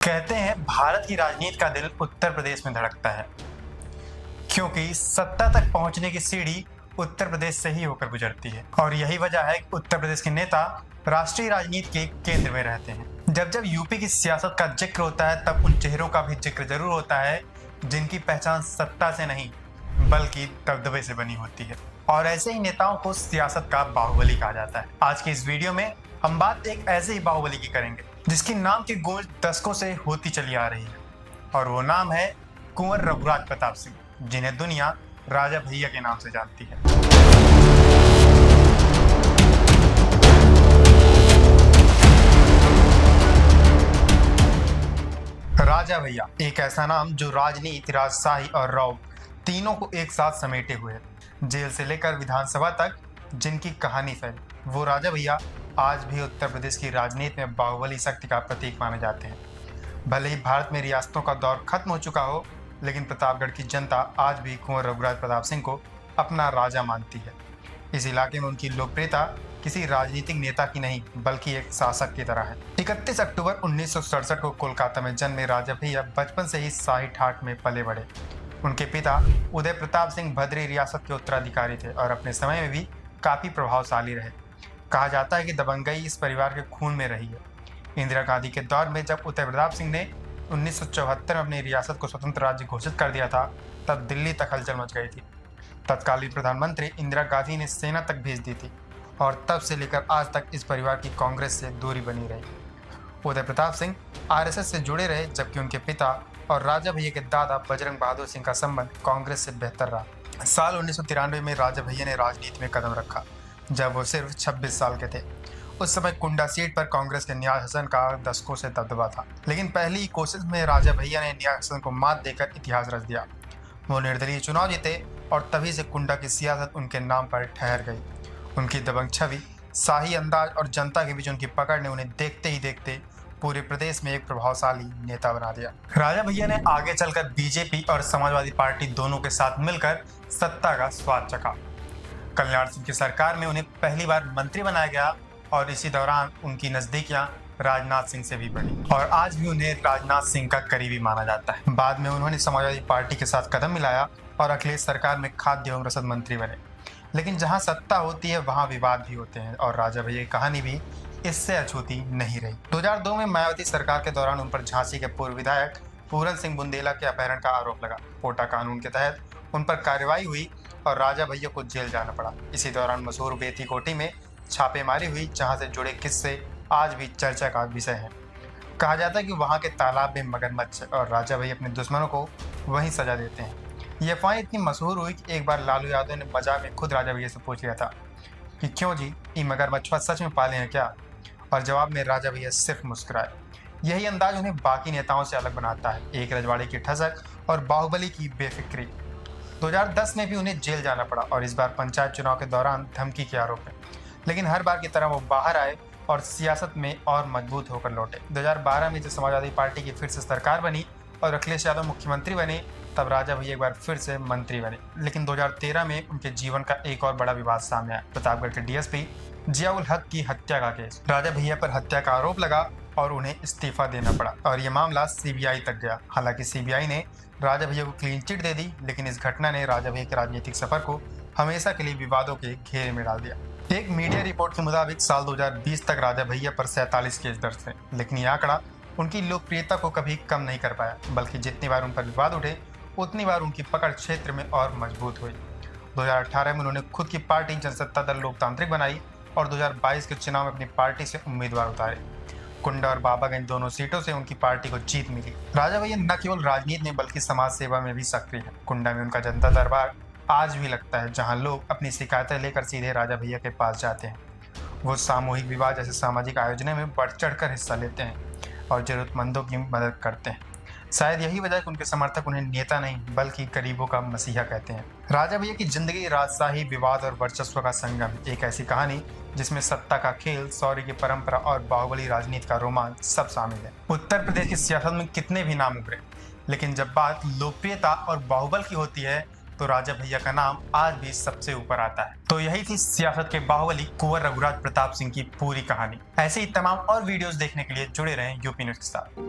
कहते हैं भारत की राजनीति का दिल उत्तर प्रदेश में धड़कता है, क्योंकि सत्ता तक पहुंचने की सीढ़ी उत्तर प्रदेश से ही होकर गुजरती है। और यही वजह है कि उत्तर प्रदेश के नेता राष्ट्रीय राजनीति के केंद्र में रहते हैं। जब जब यूपी की सियासत का जिक्र होता है, तब उन चेहरों का भी जिक्र जरूर होता है जिनकी पहचान सत्ता से नहीं बल्कि दबदबे से बनी होती है। और ऐसे ही नेताओं को सियासत का बाहुबली कहा जाता है। आज की इस वीडियो में हम बात एक ऐसे ही बाहुबली की करेंगे जिसकी नाम की गूंज दशकों से होती चली आ रही है, और वो नाम है कुंवर रघुराज प्रताप सिंह, जिन्हें दुनिया राजा भैया के नाम से जानती है। राजा भैया एक ऐसा नाम जो राजनीति, राजशाही और रौब तीनों को एक साथ समेटे हुए है। जेल से लेकर विधानसभा तक जिनकी कहानी फैली, वो राजा भैया आज भी उत्तर प्रदेश की राजनीति में बाहुबली शक्ति का प्रतीक माने जाते हैं। भले ही भारत में रियासतों का दौर खत्म हो चुका हो, लेकिन प्रतापगढ़ की जनता आज भी कुंवर रघुराज प्रताप सिंह को अपना राजा मानती है। इस इलाके में उनकी लोकप्रियता किसी राजनीतिक नेता की नहीं बल्कि एक शासक की तरह है। 31 अक्टूबर 1967 को कोलकाता में जन्मे राजा भैया बचपन से ही शाही ठाठ में पले बढ़े। उनके पिता उदय प्रताप सिंह भद्री रियासत के उत्तराधिकारी थे और अपने समय में भी काफी प्रभावशाली रहे। कहा जाता है कि दबंगई इस परिवार के खून में रही है। इंदिरा गांधी के दौर में जब उदय प्रताप सिंह ने 1974 में अपनी रियासत को स्वतंत्र राज्य घोषित कर दिया था, तब दिल्ली तक हलचल मच गई थी। तत्कालीन प्रधानमंत्री इंदिरा गांधी ने सेना तक भेज दी थी और तब से लेकर आज तक इस परिवार की कांग्रेस से दूरी बनी रही। उदय प्रताप सिंह आरएसएस से जुड़े रहे, जबकि उनके पिता और राजा भैया के दादा बजरंग बहादुर सिंह का संबंध कांग्रेस से बेहतर रहा। साल 1993 में राजा भैया ने राजनीति में कदम रखा, जब वो सिर्फ 26 साल के थे। उस समय कुंडा सीट पर कांग्रेस के नियाज हसन का दशकों से दबदबा था, लेकिन पहली कोशिश में राजा भैया ने नियाज हसन को मात देकर इतिहास रच दिया। वो निर्दलीय चुनाव जीते और तभी से कुंडा की सियासत उनके नाम पर ठहर गई। उनकी दबंग छवि, शाही अंदाज और जनता के बीच उनकी पकड़ ने उन्हें देखते ही देखते पूरे प्रदेश में एक प्रभावशाली नेता बना दिया। राजा भैया ने आगे चलकर बीजेपी और समाजवादी पार्टी दोनों के साथ मिलकर सत्ता का स्वाद चखा। कल्याण सिंह की सरकार में उन्हें पहली बार मंत्री बनाया गया और इसी दौरान उनकी नजदीकियां राजनाथ सिंह से भी बढ़ी और आज भी उन्हें राजनाथ सिंह का करीबी माना जाता है। बाद में उन्होंने समाजवादी पार्टी के साथ कदम मिलाया और अखिलेश सरकार में खाद्य एवं रसद मंत्री बने। लेकिन जहां सत्ता होती है वहां विवाद भी होते हैं, और राजा भैया की कहानी भी इससे अछूती नहीं रही। 2002 में मायावती सरकार के दौरान उन पर झांसी के पूर्व विधायक पूरन सिंह बुंदेला के अपहरण का आरोप लगा। पोटा कानून के तहत उन पर कार्रवाई हुई और राजा भैया को जेल जाना पड़ा। इसी दौरान मशहूर बेती कोठी में छापेमारी हुई, जहां से जुड़े किस्से आज भी चर्चा का विषय हैं। कहा जाता है कि वहां के तालाब में मगरमच्छ और राजा भैया अपने दुश्मनों को वहीं सजा देते हैं। ये अफवाह इतनी मशहूर हुई कि एक बार लालू यादव ने मजाक में खुद राजा भैया से पूछ लिया था कि क्यों जी, ये मगरमच्छवा सच में पाले हैं क्या? और जवाब में राजा भैया सिर्फ मुस्कुराए। यही अंदाज उन्हें बाकी नेताओं से अलग बनाता है, एक रजवाड़े की ठसक और बाहुबली की बेफिक्री। 2010 में भी उन्हें जेल जाना पड़ा और इस बार पंचायत चुनाव के दौरान धमकी के आरोप है, लेकिन हर बार की तरह वो बाहर आए और सियासत में और मजबूत होकर लौटे। 2012 में जब समाजवादी पार्टी की फिर से सरकार बनी और अखिलेश यादव मुख्यमंत्री बने, तब राजा भैया एक बार फिर से मंत्री बने। लेकिन 2013 में उनके जीवन का एक और बड़ा विवाद सामने आया। प्रतापगढ़ के डीएसपी जियाउल हक की हत्या का केस। राजा भैया पर हत्या का आरोप लगा और उन्हें इस्तीफा देना पड़ा और ये मामला सीबीआई तक गया। हालांकि सीबीआई ने राजा भैया को क्लीन चिट दे दी, लेकिन इस घटना ने राजा भैया के राजनीतिक सफर को हमेशा के लिए विवादों के घेरे में डाल दिया। एक मीडिया रिपोर्ट के मुताबिक साल 2020 तक राजा भैया पर 47 केस दर्ज थे, लेकिन ये आंकड़ा उनकी लोकप्रियता को कभी कम नहीं कर पाया, बल्कि जितनी बार उन पर विवाद उठे उतनी बार उनकी पकड़ क्षेत्र में और मजबूत हुई। 2018 में उन्होंने खुद की पार्टी जनसत्ता दल लोकतांत्रिक बनाई और 2022 के चुनाव में अपनी पार्टी से उम्मीदवार उतारे। कुंडा और बाबागंज दोनों सीटों से उनकी पार्टी को जीत मिली। राजा भैया न केवल राजनीति में बल्कि समाज सेवा में भी सक्रिय है। कुंडा में उनका जनता दरबार आज भी लगता है, जहां लोग अपनी शिकायतें लेकर सीधे राजा भैया के पास जाते हैं। वो सामूहिक विवाह जैसे सामाजिक आयोजनों में बढ़ चढ़कर हिस्सा लेते हैं और जरूरतमंदों की मदद करते हैं। शायद यही वजह है कि उनके समर्थक उन्हें नेता नहीं बल्कि गरीबों का मसीहा कहते हैं। राजा भैया की जिंदगी राजशाही, विवाद और वर्चस्व का संगम, एक ऐसी कहानी जिसमें सत्ता का खेल, शौर्य की परंपरा और बाहुबली राजनीति का रोमांच सब शामिल है। उत्तर प्रदेश की सियासत में कितने भी नाम उभरे, लेकिन जब बात लोकप्रियता और बाहुबल की होती है तो राजा भैया का नाम आज भी सबसे ऊपर आता है। तो यही थी सियासत के बाहुबली कुंवर रघुराज प्रताप सिंह की पूरी कहानी। ऐसे ही तमाम और वीडियोस देखने के लिए जुड़े रहें यूपी न्यूज़ के साथ।